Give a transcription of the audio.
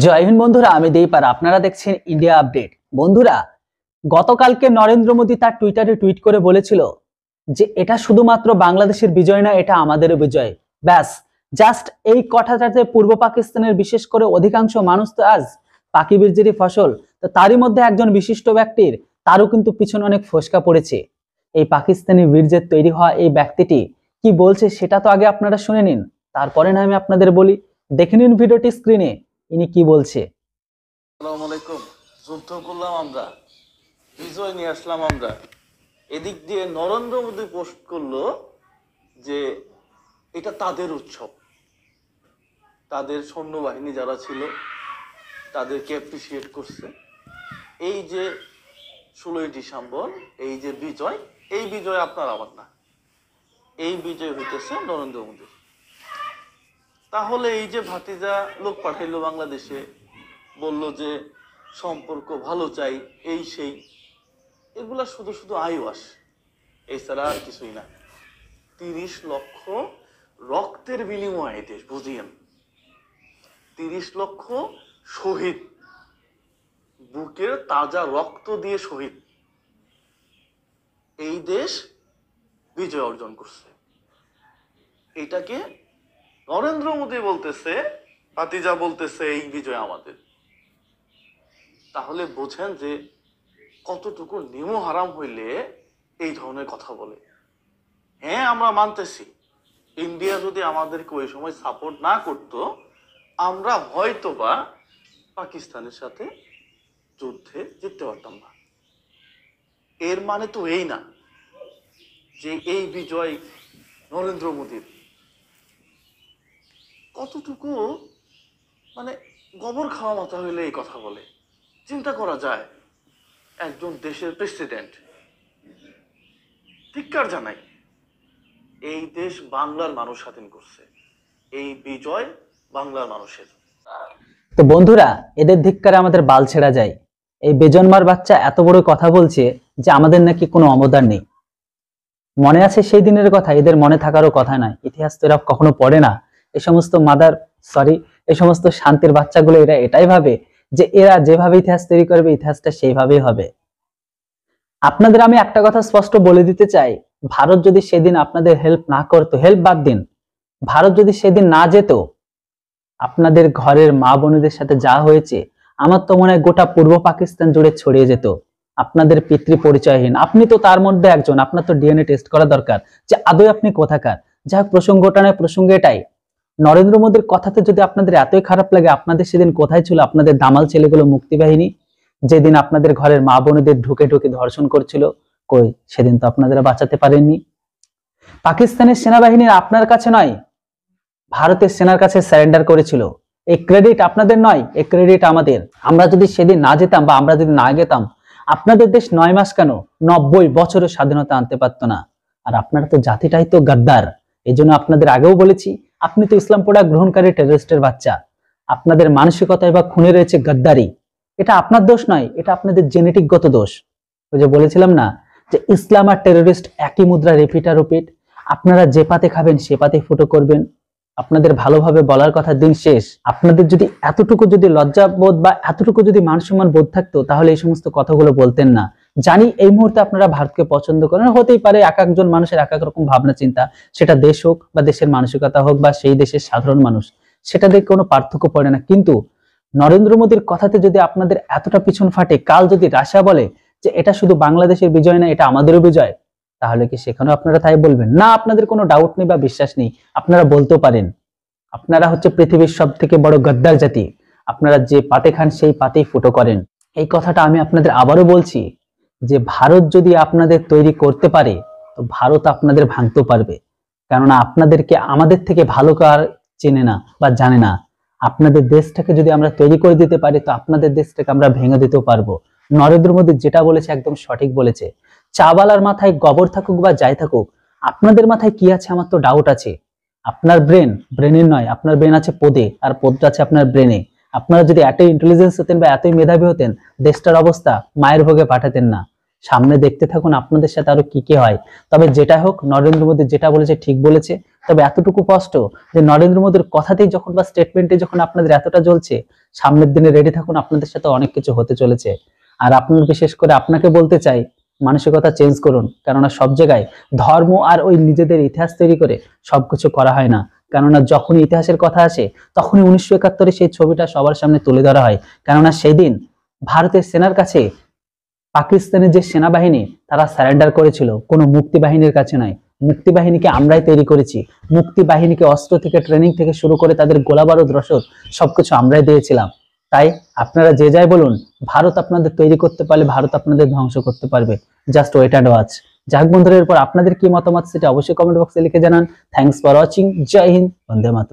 জয় হিন্দ বন্ধুরা, আমি দীপ আর আপনারা দেখছেন ইন্ডিয়া আপডেট। বন্ধুরা, গতকালকে নরেন্দ্র মোদী তার টুইটারে টুইট করে বলেছিল যে এটা শুধুমাত্র বাংলাদেশের বিজয় না, এটা আমাদেরও বিজয়। ব্যাস, জাস্ট এই কথাটাতে পূর্ব পাকিস্তানের বিশেষ করে অধিকাংশ মানুষ তো আজ পাকি বিরজিরই ফসল। তো তারই মধ্যে একজন বিশিষ্ট ব্যক্তির তারও কিন্তু পিছনে অনেক ফসকা পড়েছে। এই পাকিস্তানি বীর্যের তৈরি হওয়া এই ব্যক্তিটি কি বলছে সেটা তো আগে আপনারা শুনে নিন, তারপরে না আমি আপনাদের বলি। দেখে নিন ভিডিওটি স্ক্রিনে, ইনি কি বলছে। আসসালামু আলাইকুম। যুদ্ধ করলাম আমরা, বিজয় নিয়ে আসলাম আমরা। এদিক দিয়ে নরেন্দ্র মোদী পোস্ট করলো যে এটা তাদের উৎসব, তাদের সৈন্যবাহিনী যারা ছিল তাদেরকে অ্যাপ্রিসিয়েট করছে। এই যে 16ই ডিসেম্বর, এই যে বিজয়, এই বিজয় আপনার আমার না, এই বিজয় হইতেছে নরেন্দ্র মোদীর। তাহলে এই যে ভাতিজা লোক পাঠাইলো বাংলাদেশে, বলল যে সম্পর্ক ভালো চাই, এই সেই, এগুলা শুধু শুধু আইওয়াস, এছাড়া আর কিছুই না। 30 লক্ষ রক্তের বিনিময়ে দেশ, বুঝিয়েন, 30 লক্ষ শহীদ, বুকের তাজা রক্ত দিয়ে শহীদ, এই দেশ বিজয় অর্জন করছে। এটাকে নরেন্দ্র মোদী বলতেছে, ভাতিজা বলতেছে এই বিজয় আমাদের। তাহলে বোঝেন যে কতটুকু নিমো হারাম হইলে এই ধরনের কথা বলে। হ্যাঁ, আমরা মানতেছি ইন্ডিয়া যদি আমাদেরকে ওই সময় সাপোর্ট না করতো, আমরা হয়তোবা পাকিস্তানের সাথে যুদ্ধে জিততে পারতাম না। এর মানে তো এই না যে এই বিজয় নরেন্দ্র মোদীর। কতটুকু মানে গোবর খাওয়া মাথা হইলে এই কথা বলে। চিন্তা করা যায়, একজন দেশের প্রেসিডেন্ট। ধিক্কার জানাই, এই দেশ বাংলার মানুষ স্বাধীন করছে, এই বিজয় বাংলার মানুষের। তো বন্ধুরা, এদের ধিক্কারে আমাদের বাল ছেড়া যায়। এই বেজন্মার বাচ্চা এত বড় কথা বলছে যে আমাদের নাকি কোনো অবদান নেই। মনে আছে সেই দিনের কথা? এদের মনে থাকারও কথা নয়। ইতিহাস তো এরা কখনো পড়ে না। এই সমস্ত এই সমস্ত শান্তির বাচ্চাগুলো এরা এটাই ভাবে যে এরা যেভাবে ইতিহাস তৈরি করবে, ইতিহাসটা সেইভাবেই হবে। আপনাদের আমি একটা কথা স্পষ্ট বলে দিতে চাই, ভারত যদি সেদিন আপনাদের হেল্প না করতো, হেল্প বাদ দিন, ভারত যদি সেদিন না যেত, আপনাদের ঘরের মা বোনদের সাথে যা হয়েছে, আমার তো মনে হয় গোটা পূর্ব পাকিস্তান জুড়ে ছড়িয়ে যেত। আপনাদের পিতৃ পরিচয়হীন, আপনি তো তার মধ্যে একজন, আপনার তো ডিএনএ টেস্ট করা দরকার যে আদৌ আপনি কোথাকার। যাই হোক, প্রসঙ্গটা নয়, প্রসঙ্গ এটাই, নরেন্দ্র মোদীর কথাতে যদি আপনাদের এতই খারাপ লাগে, আপনাদের সেদিন কোথায় ছিল আপনাদের দামাল ছেলেগুলো, মুক্তিবাহিনী, যেদিন আপনাদের ঘরের মা বোনদের ঢুকে ঢুকে ধর্ষণ করছিল? কই, সেদিন তো আপনারা বাঁচাতে পারেননি। পাকিস্তানের সেনাবাহিনী আপনার কাছে নয়, ভারতের সেনার কাছে স্যারেন্ডার করেছিল। এই ক্রেডিট আপনাদের নয়, এই ক্রেডিট আমাদের। আমরা যদি সেদিন না যেতাম বা আমরা যদি না গেতাম, আপনাদের দেশ 9 মাস কেন 90 বছরের স্বাধীনতা আনতে পারতো না। আর আপনারা তো জাতিটাই তো গাদ্দার। এই জন্য আপনাদের আগেও বলেছি, আপনি তো ইসলাম পড়া গ্রহণকারী টেররিস্টের বাচ্চা। আপনাদের মানসিকতায় বা খুনে রয়েছে গাদ্দারি। এটা আপনার দোষ নয়, এটা আপনাদের জেনেটিকগত দোষ। ওই যে বলেছিলাম না যে ইসলাম আর টেররিস্ট একই মুদ্রা, রিপিট আর রিপিট। আপনারা যে পাতে খাবেন সে পাতে ফুটো করবেন। আপনাদের ভালোভাবে বলার কথা দিন শেষ। আপনাদের যদি এতটুকু যদি লজ্জাবোধ বা এতটুকু যদি মান সম্মান বোধ থাকতো, তাহলে এই সমস্ত কথাগুলো বলতেন না। জানি এই মুহূর্তে আপনারা ভারতকে পছন্দ করেন, হতেই পারে, এক একজন মানুষের এক এক রকম ভাবনা চিন্তা, সেটা দেশ হোক বা দেশের মানসিকতা হোক বা সেই দেশের সাধারণ মানুষ, সেটা দেখে কোনো পার্থক্য পড়ে না। কিন্তু নরেন্দ্র মোদীর কথাতে যদি আপনাদের এতটা পিছন ফাটে, কাল যদি রাশিয়া বলে যে এটা শুধু বাংলাদেশের বিজয় না, এটা আমাদেরও বিজয়, তাহলে কি সেখানেও আপনারা তাই বলবেন না? আপনাদের কোনো ডাউট নেই বা বিশ্বাস নেই, আপনারা বলতেও পারেন। আপনারা হচ্ছে পৃথিবীর সব থেকে বড় গদ্দার জাতি। আপনারা যে পাতে খান সেই পাতেই ফুটো করেন। এই কথাটা আমি আপনাদের আবারও বলছি যে ভারত যদি আপনাদের তৈরি করতে পারে, তো ভারত আপনাদের ভাঙতেও পারবে। কেননা আপনাদেরকে আমাদের থেকে ভালো কার চেনে না বা জানে না। আপনাদের দেশটাকে যদি আমরা তৈরি করে দিতে পারি, তো আপনাদের দেশটাকে আমরা ভেঙে দিতেও পারবো। নরেন্দ্র মোদী যেটা বলেছে একদম সঠিক বলেছে। চাওয়ালার মাথায় গোবর থাকুক বা যাই থাকুক, আপনাদের মাথায় কি আছে আমার তো ডাউট আছে। আপনার ব্রেনের নয়, আপনার ব্রেন আছে পদে, আর পদটা আছে আপনার ব্রেনে। আপনারা যদি এতই ইন্টেলিজেন্স হতেন বা এতই মেধাবী হতেন, দেশটার অবস্থা মায়ের ভোগে পাঠাতেন না। সামনে দেখতে থাকুন আপনাদের সাথে আরো কি কি হয়। তবে যেটা হোক, নরেন্দ্র মোদী যেটা বলেছে ঠিক বলেছে। তবে এতটুকু স্পষ্ট যে নরেন্দ্র মোদীর কথাতেই যখন বা স্টেটমেন্টে যখন আপনাদের এতটা জ্বলছে, সামনের দিনে রেডি থাকুন, আপনাদের সাথে অনেক কিছু হতে চলেছে। আর আপনার বিশেষ করে আপনাকে বলতে চাই, মানসিকতা চেঞ্জ করুন, কেননা সব জায়গায় ধর্ম আর ওই নিজেদের ইতিহাস তৈরি করে সবকিছু করা হয় না। কেননা যখন ইতিহাসের কথা আসে তখনই 1971 সেই ছবিটা সবার সামনে তুলে ধরা হয়। কেননা সেই দিন ভারতের সেনার কাছে পাকিস্তানের যে সেনাবাহিনী তারা সারেন্ডার করেছিল, কোনো মুক্তি বাহিনীর কাছে নয়। মুক্তি বাহিনীকে আমরাই তৈরি করেছি। মুক্তি বাহিনীকে অস্ত্র থেকে ট্রেনিং থেকে শুরু করে তাদের গোলা বারুদ রসদ সবকিছু আমরাই দিয়েছিলাম। তাই আপনারা যে যাই বলুন, ভারত আপনাদের তৈরি করতে পারলে ভারত আপনাদের ধ্বংস করতে পারবে। Just wait and watch. যাক বন্ধুরা, এরপর আপনাদের কি মতামত সেটা অবশ্যই কমেন্ট বক্সে লিখে জানান। Thanks for watching. জয় হিন্দ, বন্দে মাতরম।